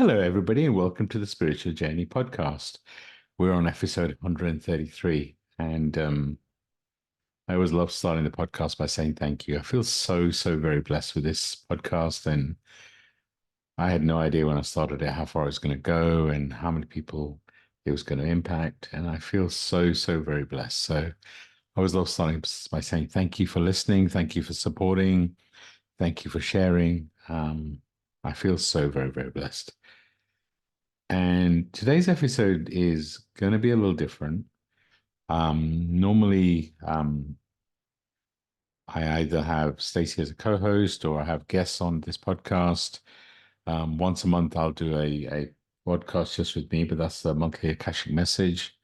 Hello, everybody, and welcome to the Spiritual Journey podcast. We're on episode 133, and I always love starting the podcast by saying thank you. I feel so very blessed with this podcast, and I had no idea when I started it how far it was going to go and how many people it was going to impact, and I feel so very blessed. So I always love starting by saying thank you for listening, thank you for supporting, thank you for sharing. I feel so very blessed. And today's episode is going to be a little different. Normally, I either have Stacey as a co-host or I have guests on this podcast. Once a month, I'll do a podcast just with me, but that's the monthly Akashic message.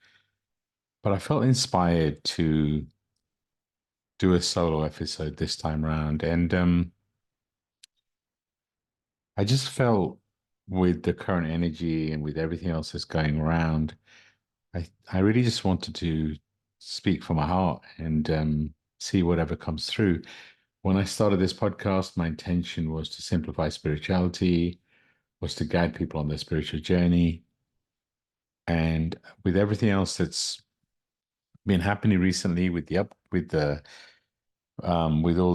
But I felt inspired to do a solo episode this time around, and I just felt with the current energy and with everything else that's going around. I really just wanted to speak from my heart and see whatever comes through. When I started this podcast, my intention was to simplify spirituality, was to guide people on their spiritual journey. And with everything else that's been happening recently, with all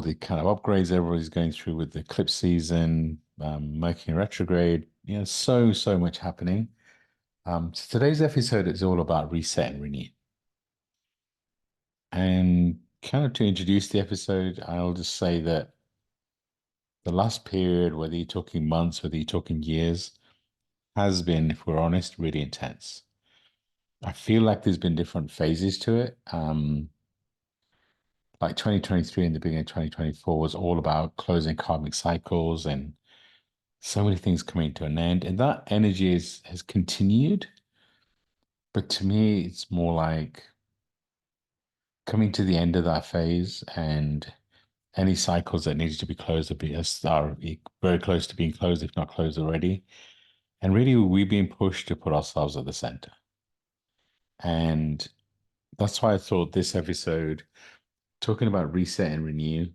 the kind of upgrades everybody's going through with the eclipse season, Mercury retrograde, so much happening. So today's episode is all about reset and renew. And kind of to introduce the episode, I'll just say that the last period, whether you're talking months, whether you're talking years, has been, if we're honest, really intense. I feel like there's been different phases to it. Like 2023 and the beginning of 2024 was all about closing karmic cycles and so many things coming to an end. And that energy has continued. But to me, it's more like coming to the end of that phase, and any cycles that needed to be closed are very close to being closed, if not closed already. And really, we're being pushed to put ourselves at the center. And that's why I thought this episode, talking about reset and renew,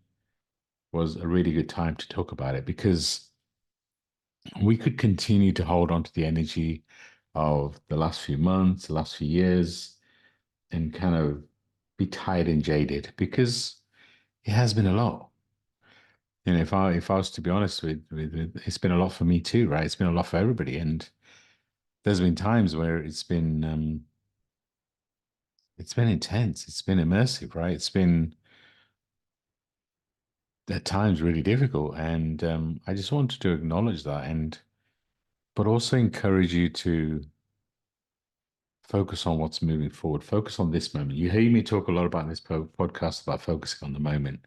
was a really good time to talk about it, because we could continue to hold on to the energy of the last few months, the last few years, and kind of be tired and jaded, because it has been a lot. If I was to be honest it's been a lot for me too, right? It's been a lot for everybody, and there's been times where it's been intense, it's been immersive, right? It's been at times really difficult, and I just wanted to acknowledge that, and but also encourage you to focus on what's moving forward, focus on this moment. You hear me talk a lot about this podcast about focusing on the moment,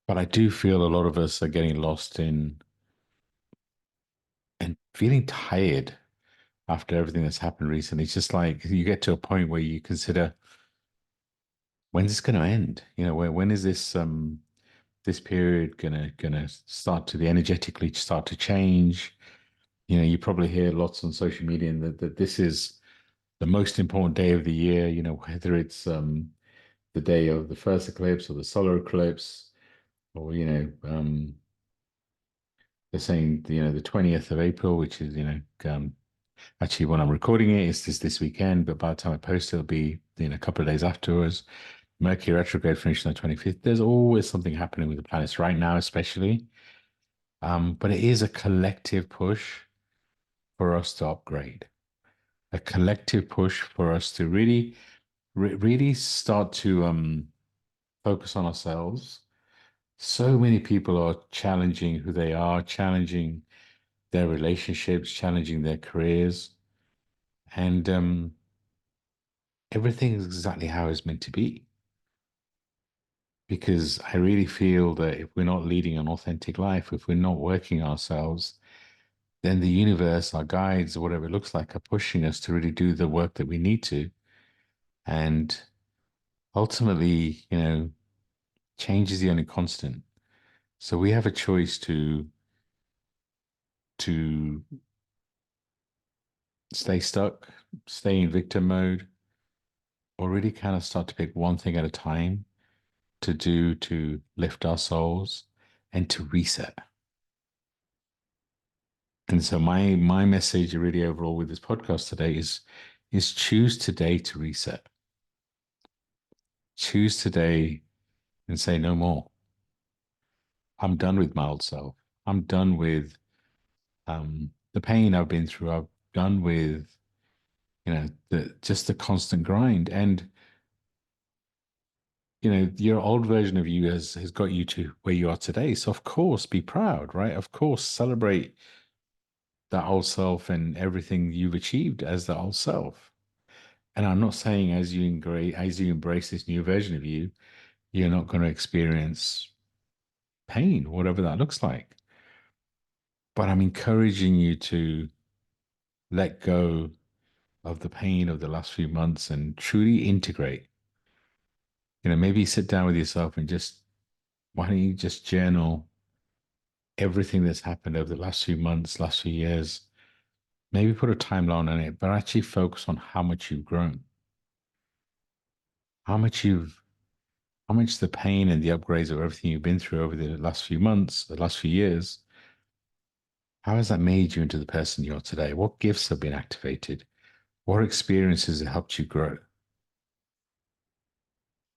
but I do feel a lot of us are getting lost in and feeling tired after everything that's happened recently. It's just like you get to a point where you consider, when's this going to end? When is this period gonna start to the energetically start to change? You probably hear lots on social media that this is the most important day of the year. Whether it's the day of the first eclipse or the solar eclipse, or they're saying the 20th of April, which is actually, when I'm recording it, it's this weekend, but by the time I post it, it'll be a couple of days afterwards. Mercury retrograde finished on the 25th. There's always something happening with the planets right now, especially. But it is a collective push for us to upgrade, a collective push for us to really start to focus on ourselves. So many people are challenging who they are, challenging their relationships, challenging their careers, and everything is exactly how it's meant to be. Because I really feel that if we're not leading an authentic life, if we're not working ourselves, then the universe, our guides, or whatever it looks like, are pushing us to really do the work that we need to. And ultimately, change is the only constant. So we have a choice to stay stuck, stay in victim mode, or really kind of start to pick one thing at a time to do to lift our souls and to reset. And so my message really overall with this podcast today is choose today to reset. Choose today and say no more. I'm done with my old self. I'm done with the pain I've been through. I'm done with, the constant grind. And, your old version of you has got you to where you are today. So of course, be proud, right? Of course, celebrate that old self and everything you've achieved as the old self. And I'm not saying as you embrace this new version of you, you're not going to experience pain, whatever that looks like. But I'm encouraging you to let go of the pain of the last few months and truly integrate. Maybe sit down with yourself and just why don't you just journal everything that's happened over the last few months, last few years? Maybe put a timeline on it, but actually focus on how much you've grown, how much you've how much the pain and the upgrades of everything you've been through over the last few months, the last few years, how has that made you into the person you are today? What gifts have been activated? What experiences have helped you grow?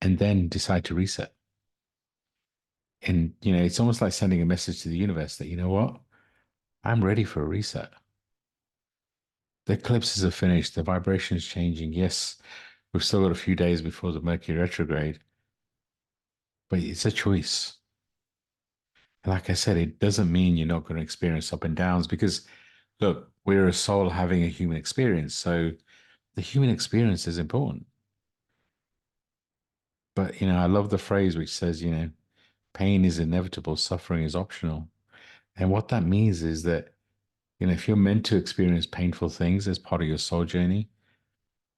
And then decide to reset. And, it's almost like sending a message to the universe that, you know what? I'm ready for a reset. The eclipses are finished. The vibration is changing. Yes, we've still got a few days before the Mercury retrograde, but it's a choice. And like I said, it doesn't mean you're not going to experience up and downs because, look, we're a soul having a human experience. So the human experience is important. But, I love the phrase which says, pain is inevitable, suffering is optional. And what that means is that, if you're meant to experience painful things as part of your soul journey,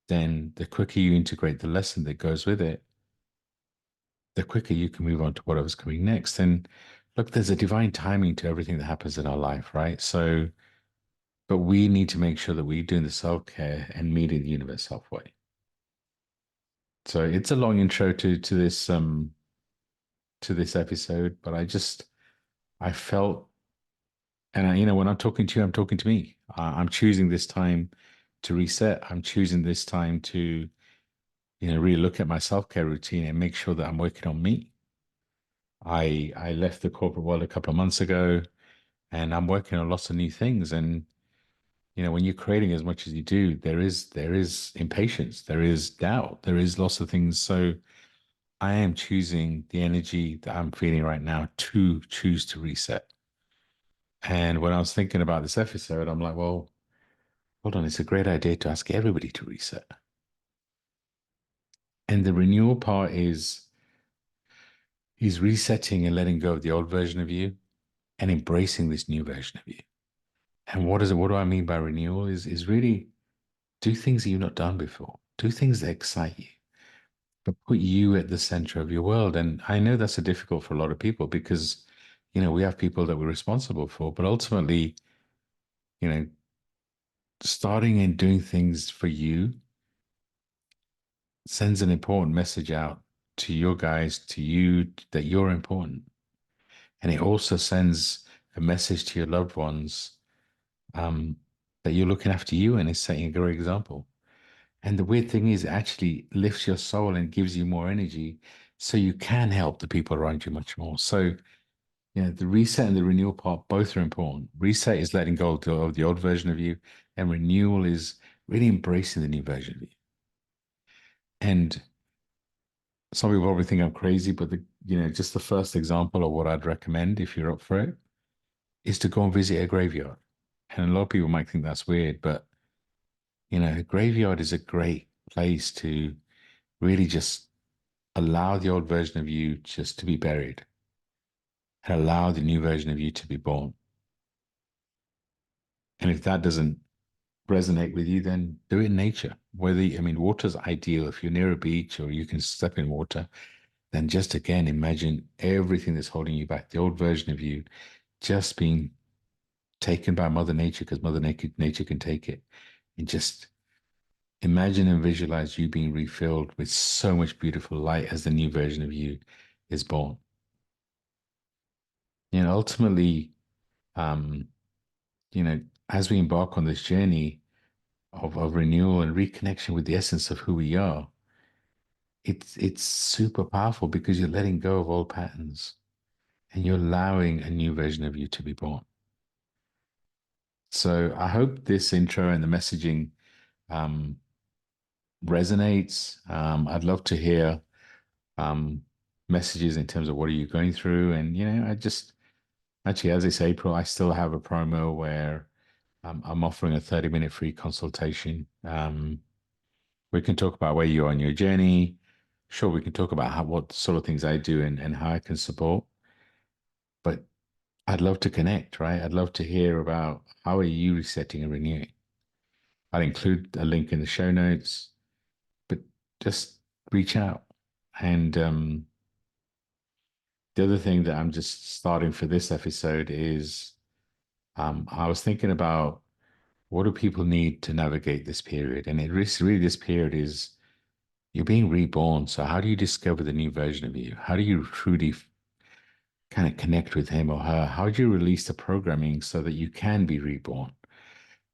then the quicker you integrate the lesson that goes with it, the quicker you can move on to whatever's coming next. And look, there's a divine timing to everything that happens in our life, right? So, but we need to make sure that we're doing the self-care and meeting the universe halfway. So it's a long intro to this episode, but I felt, and when I'm talking to you, I'm talking to me. I'm choosing this time to reset. I'm choosing this time to, really look at my self-care routine and make sure that I'm working on me. I left the corporate world a couple of months ago, and I'm working on lots of new things. And when you're creating as much as you do, there is impatience, there is doubt, there is lots of things. So I am choosing the energy that I'm feeling right now to choose to reset. And when I was thinking about this episode, I'm like, well, hold on, it's a great idea to ask everybody to reset. And the renewal part is resetting and letting go of the old version of you and embracing this new version of you. And what do I mean by renewal is really do things that you've not done before. Do things that excite you, but put you at the center of your world. And I know that's a difficult for a lot of people because, we have people that we're responsible for, but ultimately, you know, starting and doing things for you sends an important message out to your guys, to you, that you're important. And it also sends a message to your loved ones um, that you're looking after you and is setting a great example. And the weird thing is, it actually lifts your soul and gives you more energy so you can help the people around you much more. So, the reset and the renewal part both are important. Reset is letting go of the old version of you, and renewal is really embracing the new version of you. And some people probably think I'm crazy, but just the first example of what I'd recommend if you're up for it is to go and visit a graveyard. And a lot of people might think that's weird, but a graveyard is a great place to really just allow the old version of you just to be buried and allow the new version of you to be born. And if that doesn't resonate with you, then do it in nature. Water's ideal. If you're near a beach or you can step in water, then just again imagine everything that's holding you back, the old version of you just being taken by Mother Nature because Mother Nature can take it. And just imagine and visualize you being refilled with so much beautiful light as the new version of you is born. Ultimately, um, you know, as we embark on this journey of renewal and reconnection with the essence of who we are, it's super powerful because you're letting go of old patterns and you're allowing a new version of you to be born. So I hope this intro and the messaging um, resonates. I'd love to hear um, messages in terms of what are you going through. And, I just actually, as it's April, I still have a promo where I'm offering a 30-minute free consultation. We can talk about where you are on your journey. Sure, we can talk about what sort of things I do and how I can support. But I'd love to connect, right? I'd love to hear about how are you resetting and renewing. I'll include a link in the show notes, but just reach out. And the other thing that I'm just starting for this episode is I was thinking about what do people need to navigate this period? And it really, this period is you're being reborn. So how do you discover the new version of you? How do you truly kind of connect with him or her? How do you release the programming so that you can be reborn?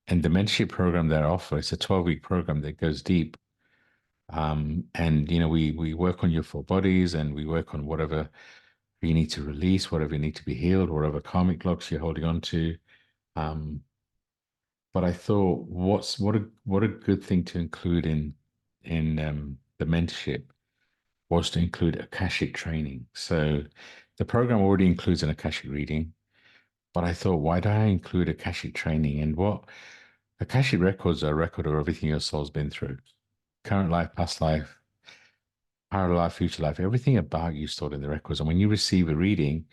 And the mentorship program that I offer, it's a 12-week program that goes deep. And we work on your four bodies and we work on whatever you need to release, whatever you need to be healed, whatever karmic locks you're holding on to. Um, but I thought, what a good thing to include in the mentorship was to include Akashic training. So the program already includes an Akashic reading, but I thought, why don't I include Akashic training? And what Akashic records are a record of everything your soul's been through, current life, past life, parallel life, future life, everything about you stored in the records. And when you receive a reading,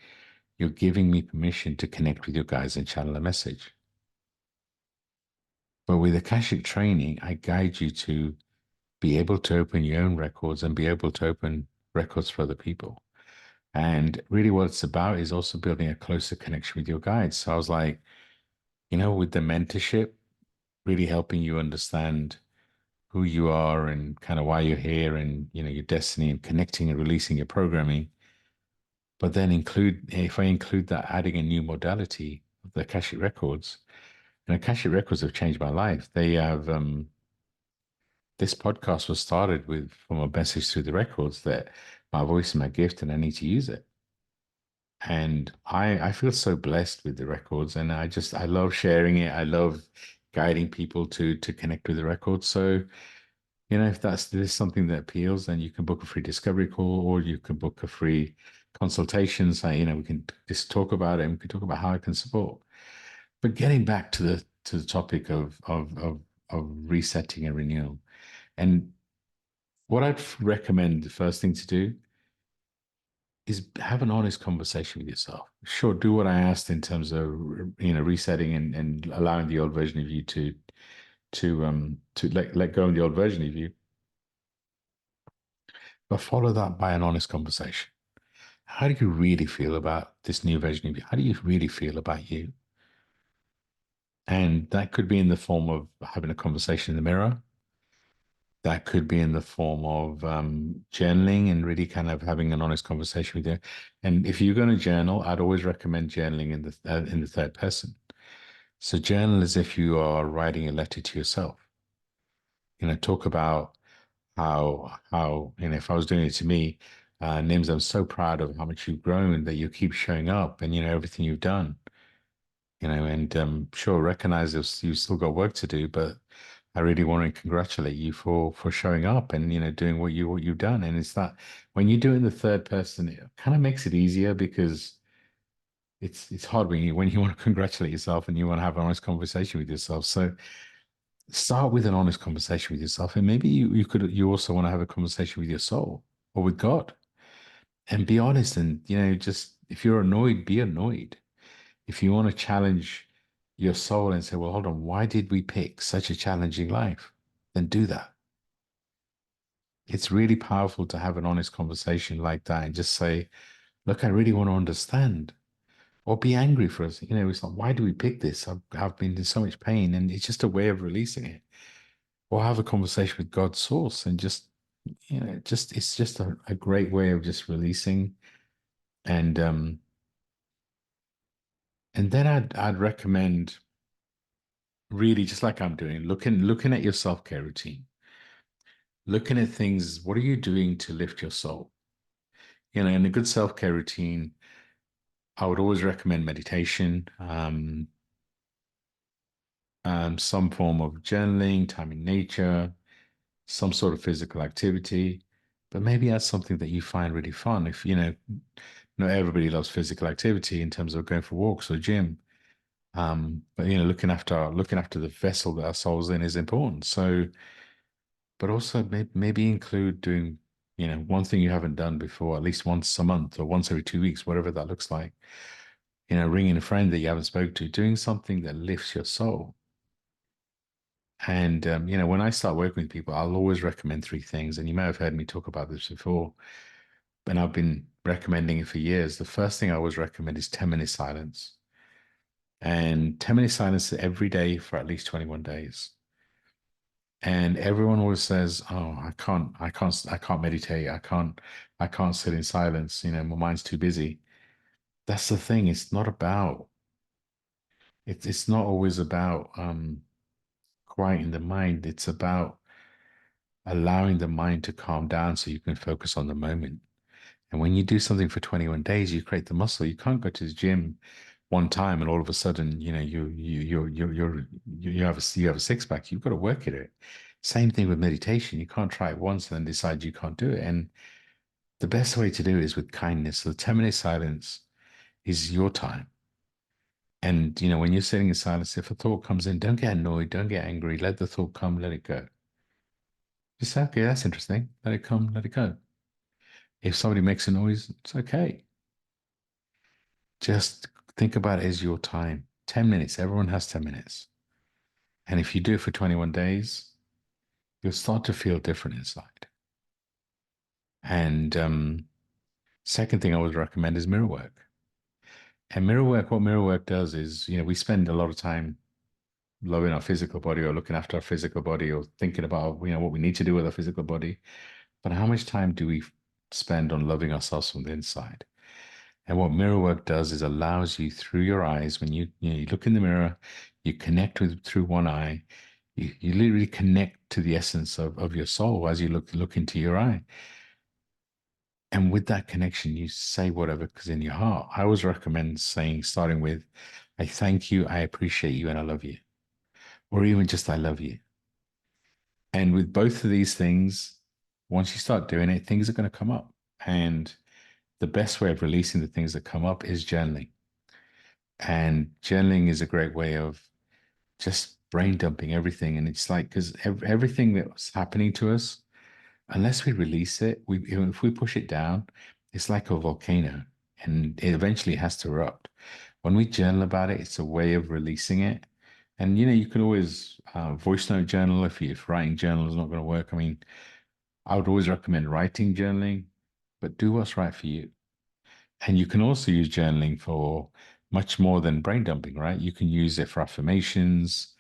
you're giving me permission to connect with your guides and channel a message. But with Akashic training, I guide you to be able to open your own records and be able to open records for other people. And really, what it's about is also building a closer connection with your guides. So I was like, with the mentorship, really helping you understand who you are and kind of why you're here and, your destiny and connecting and releasing your programming. But then if I include that, adding a new modality of the Akashic Records, and Akashic Records have changed my life. They have, this podcast was started from a message through the records that my voice is my gift and I need to use it. And I feel so blessed with the records and I love sharing it. I love guiding people to connect with the records. So, if this is something that appeals, then you can book a free discovery call or you can book a free consultation. So, we can just talk about it and we can talk about how I can support. But getting back to the topic of resetting and renewal. And what I'd recommend the first thing to do is have an honest conversation with yourself. Sure, do what I asked in terms of resetting and allowing the old version of you to let go of the old version of you, but follow that by an honest conversation. How do you really feel about this new version of you? How do you really feel about you? And that could be in the form of having a conversation in the mirror. That could be in the form of journaling and really kind of having an honest conversation with you. And if you're going to journal, I'd always recommend journaling in the third person. So journal as if you are writing a letter to yourself. Talk about how if I was doing it to me, Nims, I'm so proud of how much you've grown and that you keep showing up and everything you've done. And sure, recognize you've still got work to do, but I really want to congratulate you for showing up and doing what you've done. And it's that when you do it in the third person, it kind of makes it easier because it's hard when you want to congratulate yourself and you want to have an honest conversation with yourself. So start with an honest conversation with yourself, and maybe you also want to have a conversation with your soul or with God, and be honest. And just if you're annoyed, be annoyed. If you want to challenge your soul and say, well, hold on, why did we pick such a challenging life? Then do that. It's really powerful to have an honest conversation like that and just say, look, I really want to understand. Or be angry for us. It's like, why do we pick this? I've been in so much pain, and it's just a way of releasing it. Or have a conversation with God's source and just, it's just a great way of just releasing. And and then I'd recommend really just like I'm doing, looking at your self-care routine, looking at things, what are you doing to lift your soul? In a good self-care routine, I would always recommend meditation, some form of journaling, time in nature, some sort of physical activity, but maybe add something that you find really fun. If, not everybody loves physical activity in terms of going for walks or gym. But looking after the vessel that our soul's in is important. So, but also maybe include doing, one thing you haven't done before, at least once a month or once every 2 weeks, whatever that looks like. Ringing a friend that you haven't spoke to, doing something that lifts your soul. And when I start working with people, I'll always recommend three things. And you may have heard me talk about this before, and I've been recommending it for years. The first thing I always recommend is 10 minutes silence. And 10 minutes silence every day for at least 21 days. And everyone always says, "Oh, I can't meditate. I can't sit in silence. My mind's too busy." That's the thing. It's not always about quieting the mind. It's about allowing the mind to calm down so you can focus on the moment. And when you do something for 21 days, you create the muscle. You can't go to the gym one time and all of a sudden, you have a six pack. You've got to work at it. Same thing with meditation. You can't try it once and then decide you can't do it. And the best way to do it is with kindness. So the 10-minute silence is your time. And when you're sitting in silence, if a thought comes in, don't get annoyed, don't get angry. Let the thought come, let it go. Just say, okay, that's interesting. Let it come, let it go. If somebody makes a noise, it's okay. Just think about it as your time. 10 minutes. Everyone has 10 minutes. And if you do it for 21 days, you'll start to feel different inside. And second thing I would recommend is mirror work. And what mirror work does is, we spend a lot of time loving our physical body or looking after our physical body or thinking about, what we need to do with our physical body. But how much time do we spend on loving ourselves from the inside? And what mirror work does is allows you through your eyes, when you look in the mirror, you connect with through one eye, you literally connect to the essence of your soul as you look into your eye. And with that connection, you say whatever's in your heart. I always recommend starting with, I thank you, I appreciate you, and I love you. Or even just I love you. And with both of these things, once you start doing it, things are going to come up. And the best way of releasing the things that come up is journaling. And journaling is a great way of just brain dumping everything. And it's like, because everything that's happening to us, unless we release it, if we push it down, it's like a volcano and it eventually has to erupt. When we journal about it, it's a way of releasing it. And you can always voice note journal if writing journal is not going to work. I mean, I would always recommend writing journaling, but do what's right for you. And you can also use journaling for much more than brain dumping, right? You can use it for affirmations.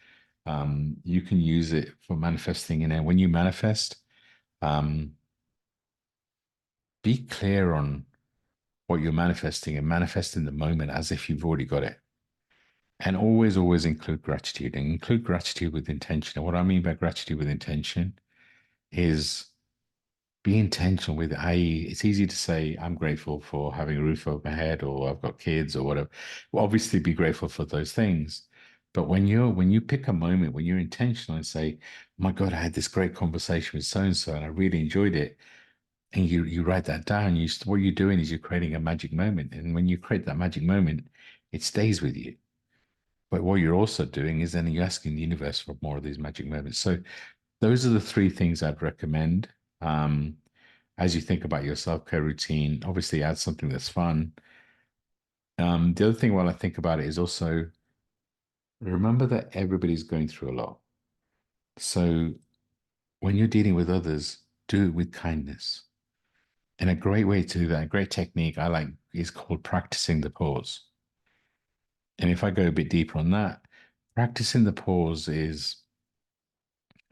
You can use it for manifesting. When you manifest, um, be clear on what you're manifesting and manifest in the moment as if you've already got it. And always, always include gratitude and include gratitude with intention. And what I mean by gratitude with intention is be intentional with it. I.e., it's easy to say, I'm grateful for having a roof over my head or I've got kids or whatever. Well, obviously be grateful for those things. But when you pick a moment, when you're intentional and say, my God, I had this great conversation with so-and-so and I really enjoyed it. And you write that down, what you're doing is you're creating a magic moment. And when you create that magic moment, it stays with you. But what you're also doing is then you're asking the universe for more of these magic moments. So those are the three things I'd recommend. As you think about your self-care routine, obviously add something that's fun. The other thing while I think about it is also remember that everybody's going through a lot. So when you're dealing with others, do it with kindness. And a great way to do that, a great technique I like is called practicing the pause. And if I go a bit deeper on that, practicing the pause is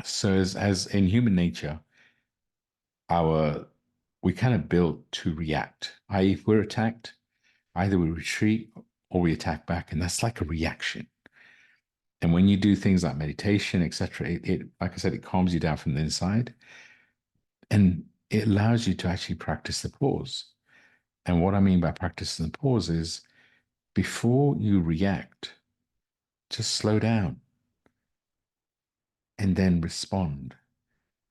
so as in human nature, our we kind of built to react. I.e., if we're attacked, either we retreat or we attack back, and that's like a reaction. And when you do things like meditation, etc., like I said, it calms you down from the inside, and it allows you to actually practice the pause. And what I mean by practicing the pause is before you react, just slow down and then respond.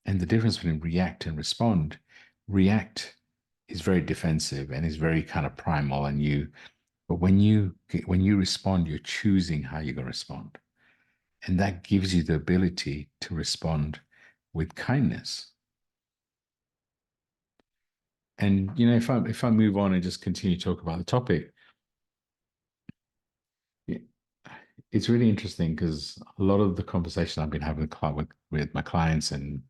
And the difference between react and respond, react is very defensive and is very kind of primal, and but when you respond, you're choosing how you're going to respond. And that gives you the ability to respond with kindness. And if I move on and just continue to talk about the topic, it's really interesting because a lot of the conversation I've been having with my clients and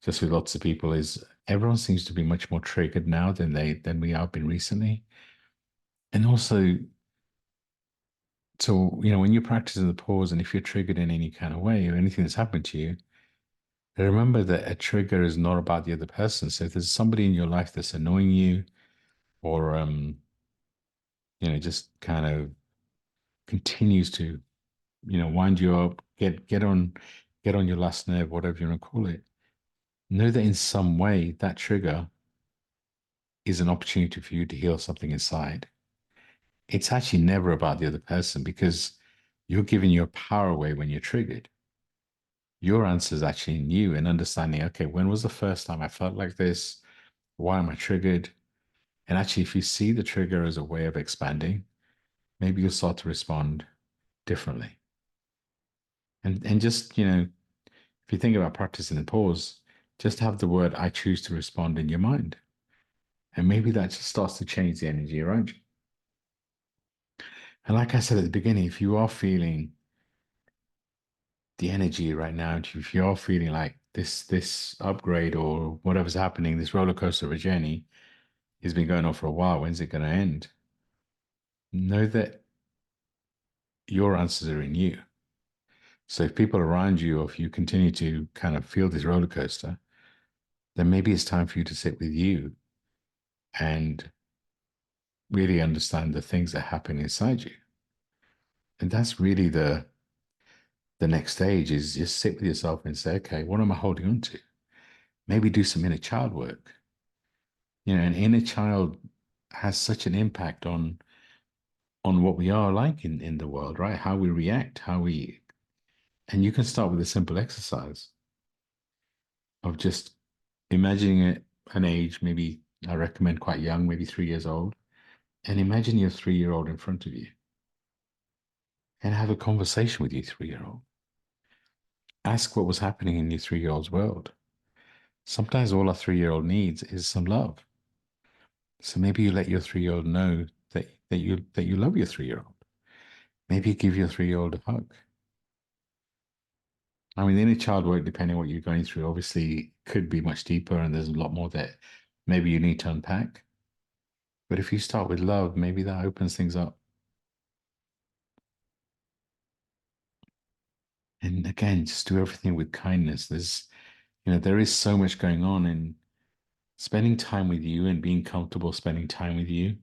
just with lots of people is everyone seems to be much more triggered now than we have been recently. And also, so when you're practicing the pause, and if you're triggered in any kind of way or anything that's happened to you, remember that a trigger is not about the other person. So if there's somebody in your life that's annoying you, or just kind of continues to wind you up, get on your last nerve, whatever you want to call it, know that in some way that trigger is an opportunity for you to heal something inside. It's actually never about the other person, because you're giving your power away when you're triggered. Your answer is actually in you and understanding, okay, when was the first time I felt like this? Why am I triggered? And actually, if you see the trigger as a way of expanding, maybe you'll start to respond differently. And just, if you think about practicing the pause, just have the word I choose to respond in your mind. And maybe that just starts to change the energy around you. And like I said at the beginning, if you are feeling the energy right now, if you are feeling like this upgrade or whatever's happening, this roller coaster of a journey has been going on for a while, when's it going to end? Know that your answers are in you. So if people around you, or if you continue to kind of feel this roller coaster, then maybe it's time for you to sit with you and really understand the things that happen inside you. And that's really the next stage, is just sit with yourself and say, okay, what am I holding on to? Maybe do some inner child work. An inner child has such an impact on what we are like in the world, right? How we react, and you can start with a simple exercise of just imagining it an age, maybe I recommend quite young, maybe 3 years old, and imagine your 3 year old in front of you and have a conversation with your 3 year old. Ask what was happening in your 3 year old's world. Sometimes all a 3 year old needs is some love. So maybe you let your 3 year old know that you love your 3 year old. Maybe you give your 3 year old a hug. I mean, the inner child work, depending on what you're going through, obviously could be much deeper, and there's a lot more that maybe you need to unpack. But if you start with love, maybe that opens things up. And again, just do everything with kindness. There is so much going on, and spending time with you and being comfortable spending time with you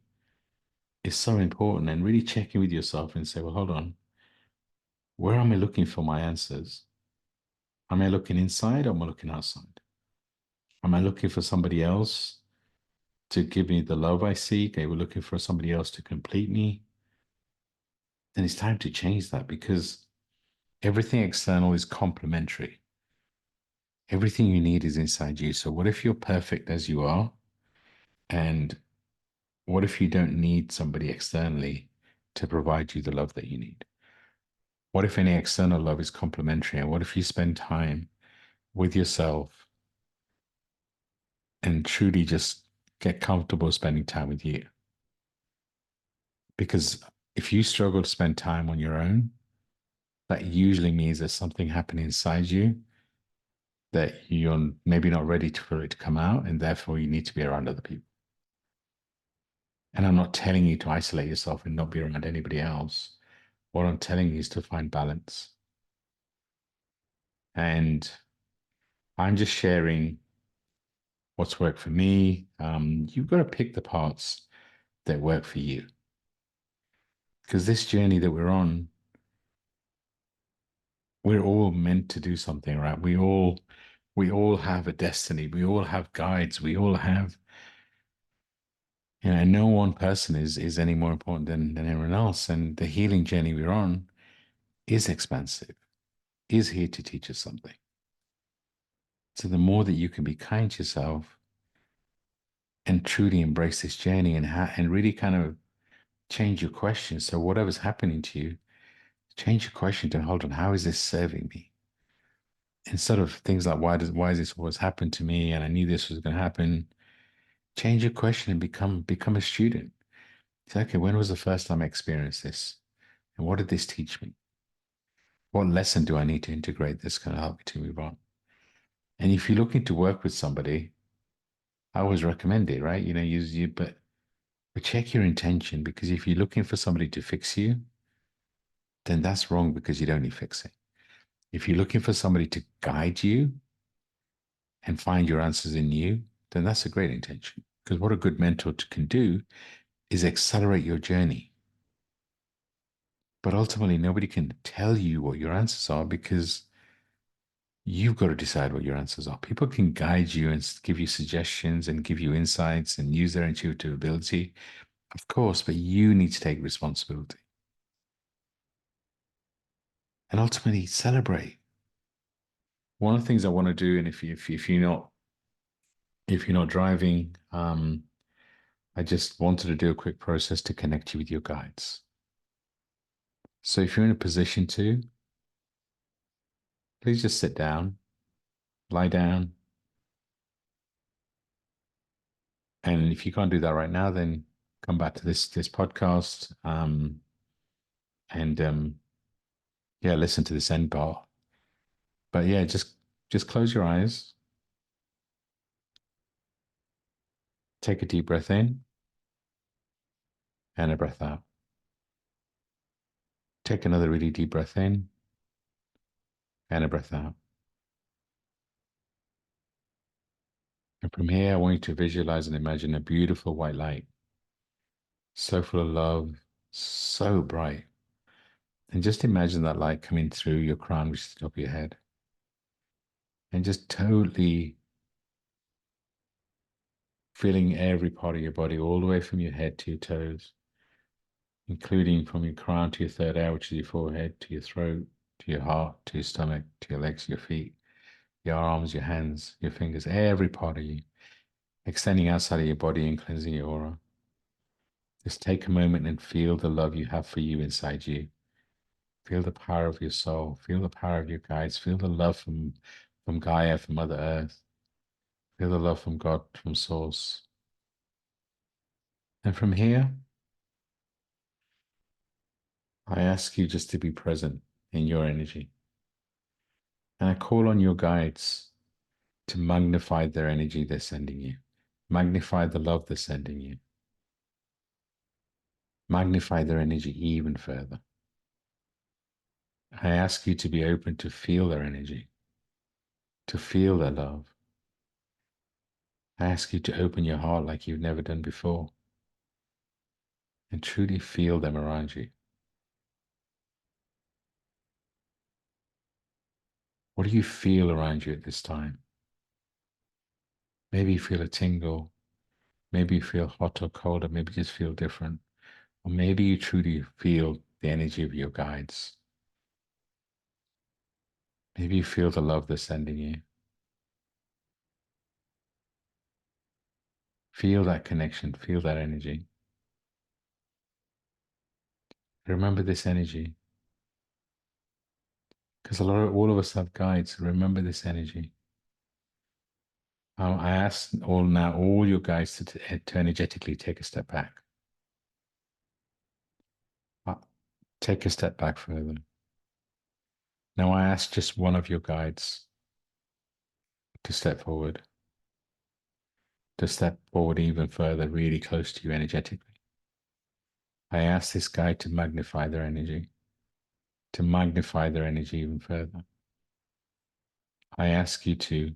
is so important. And really checking with yourself and say, well, hold on, where am I looking for my answers? Am I looking inside, or am I looking outside? Am I looking for somebody else to give me the love I seek? Are we looking for somebody else to complete me? Then it's time to change that, because everything external is complementary. Everything you need is inside you. So what if you're perfect as you are? And what if you don't need somebody externally to provide you the love that you need? What if any external love is complementary? And what if you spend time with yourself and truly just get comfortable spending time with you? Because if you struggle to spend time on your own, that usually means there's something happening inside you that you're maybe not ready for it to come out, and therefore you need to be around other people. And I'm not telling you to isolate yourself and not be around anybody else. What I'm telling you is to find balance. And I'm just sharing what's worked for me. You've got to pick the parts that work for you. Because this journey that we're on, we're all meant to do something, right? We all have a destiny. We all have guides. We all have, no one person is any more important than anyone else. And the healing journey we're on is expansive, is here to teach us something. So the more that you can be kind to yourself and truly embrace this journey and really kind of change your question. So whatever's happening to you, change your question to hold on, how is this serving me? Instead of things like why is this always happened to me and I knew this was going to happen, change your question and become a student. Say, okay, when was the first time I experienced this? And what did this teach me? What lesson do I need to integrate that's going to help me to move on? And if you're looking to work with somebody, I always recommend it, right? But check your intention, because if you're looking for somebody to fix you, then that's wrong, because you don't need fixing. If you're looking for somebody to guide you and find your answers in you, then that's a great intention. Because what a good mentor can do is accelerate your journey. But ultimately, nobody can tell you what your answers are, because you've got to decide what your answers are. People can guide you and give you suggestions and give you insights and use their intuitive ability, of course, but you need to take responsibility and ultimately celebrate. One of the things I want to do, and if you're not driving, I just wanted to do a quick process to connect you with your guides. So if you're in a position to, please just sit down, lie down. And if you can't do that right now, then come back to this podcast, and yeah, listen to this end part. But yeah, just close your eyes, take a deep breath in and a breath out. Take another really deep breath in and a breath out. And from here, I want you to visualize and imagine a beautiful white light, so full of love, so bright. And just imagine that light coming through your crown, which is the top of your head, and just totally filling every part of your body, all the way from your head to your toes, including from your crown to your third eye, which is your forehead, to your throat, to your heart, to your stomach, to your legs, your feet, your arms, your hands, your fingers, every part of you, extending outside of your body and cleansing your aura. Just take a moment and feel the love you have for you inside you. Feel the power of your soul. Feel the power of your guides. Feel the love from Gaia, from Mother Earth. Feel the love from God, from Source. And from here, I ask you just to be present in your energy. And I call on your guides to magnify their energy they're sending you. Magnify the love they're sending you. Magnify their energy even further. I ask you to be open to feel their energy, to feel their love. I ask you to open your heart like you've never done before and truly feel them around you. What do you feel around you at this time? Maybe you feel a tingle. Maybe you feel hot or cold, or maybe just feel different. Or maybe you truly feel the energy of your guides. Maybe you feel the love they're sending you. Feel that connection, feel that energy. Remember this energy, because all of us have guides. Remember this energy. I ask all your guides to energetically take a step back. Uh, Take a step back further. Now I ask just one of your guides to step forward, even further, really close to you energetically. I ask this guide to magnify their energy, even further. I ask you to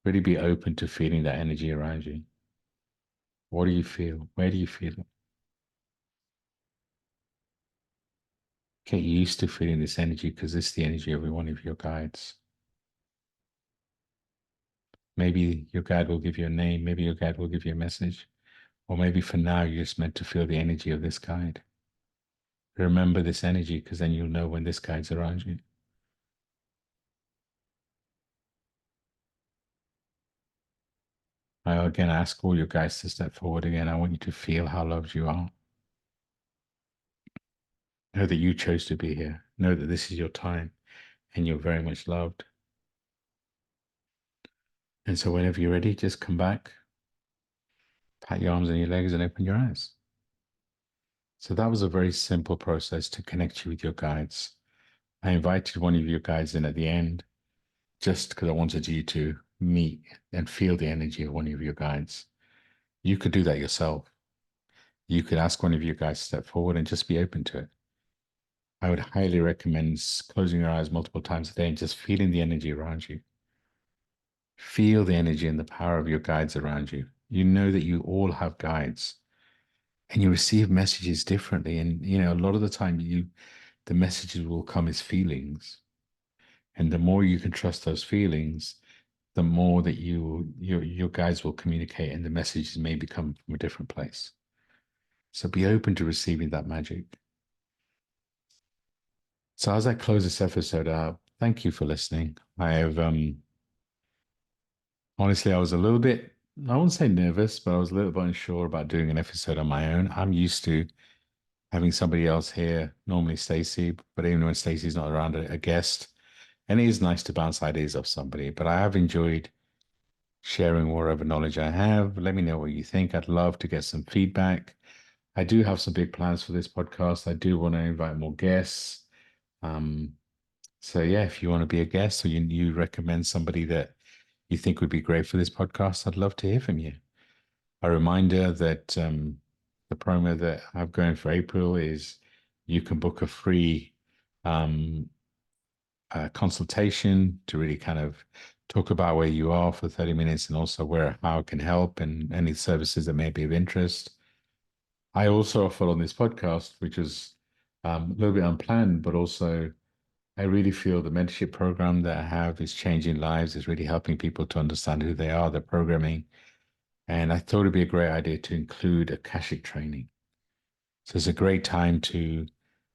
really be open to feeling that energy around you. What do you feel? Where do you feel it? Get used to feeling this energy because it's the energy of every one of your guides. Maybe your guide will give you a name, maybe your guide will give you a message, or maybe for now you're just meant to feel the energy of this guide. Remember this energy because then you'll know when this guide's around you. I again ask all your guides to step forward again. I want you to feel how loved you are. Know that you chose to be here. Know that this is your time and you're very much loved. And so whenever you're ready, just come back, pat your arms and your legs and open your eyes. So that was a very simple process to connect you with your guides. I invited one of your guides in at the end just because I wanted you to meet and feel the energy of one of your guides. You could do that yourself. You could ask one of your guides to step forward and just be open to it. I would highly recommend closing your eyes multiple times a day and just feeling the energy around you. Feel the energy and the power of your guides around you. You know that you all have guides and you receive messages differently. And, a lot of the time the messages will come as feelings. And the more you can trust those feelings, the more that your guides will communicate and the messages may become from a different place. So be open to receiving that magic. So as I close this episode out, thank you for listening. I have honestly, I was a little bit, I wouldn't say nervous, but I was a little bit unsure about doing an episode on my own. I'm used to having somebody else here, normally Stacey, but even when Stacey's not around, a guest. And it is nice to bounce ideas off somebody, but I have enjoyed sharing whatever knowledge I have. Let me know what you think. I'd love to get some feedback. I do have some big plans for this podcast. I do want to invite more guests. Um, so yeah, if you want to be a guest or you recommend somebody that you think would be great for this podcast, I'd love to hear from you. A reminder that the promo that I've going for April is you can book a free um, consultation to really kind of talk about where you are for 30 minutes and also how it can help and any services that may be of interest. I also offer on this podcast, which was a little bit unplanned, but also I really feel the mentorship program that I have is changing lives, is really helping people to understand who they are, their programming. And I thought it'd be a great idea to include Akashic training. So it's a great time to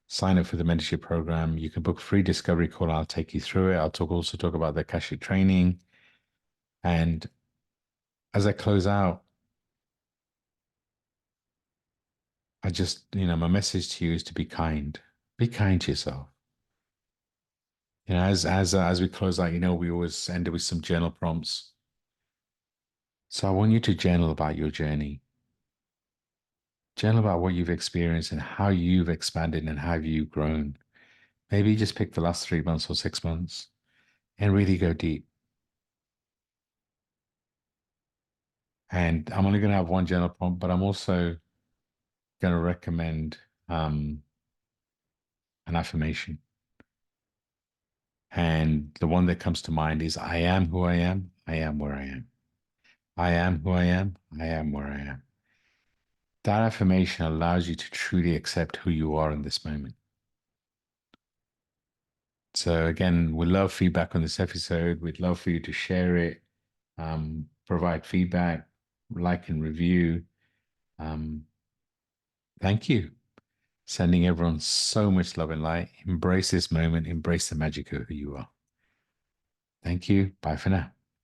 sign up for the mentorship program. You can book a free discovery call. I'll take you through it. I'll also talk about the Akashic training. And as I close out, I just, my message to you is to be kind. Be kind to yourself. As we close out, we always end it with some journal prompts. So I want you to journal about your journey. Journal about what you've experienced and how you've expanded and how you've grown. Maybe just pick the last 3 months or 6 months and really go deep. And I'm only going to have one journal prompt, but I'm also going to recommend an affirmation. And the one that comes to mind is I am who I am. I am where I am. I am who I am. I am where I am. That affirmation allows you to truly accept who you are in this moment. So again, we'd love feedback on this episode. We'd love for you to share it, provide feedback, like and review. Um, thank you. Sending everyone so much love and light. Embrace this moment. Embrace the magic of who you are. Thank you. Bye for now.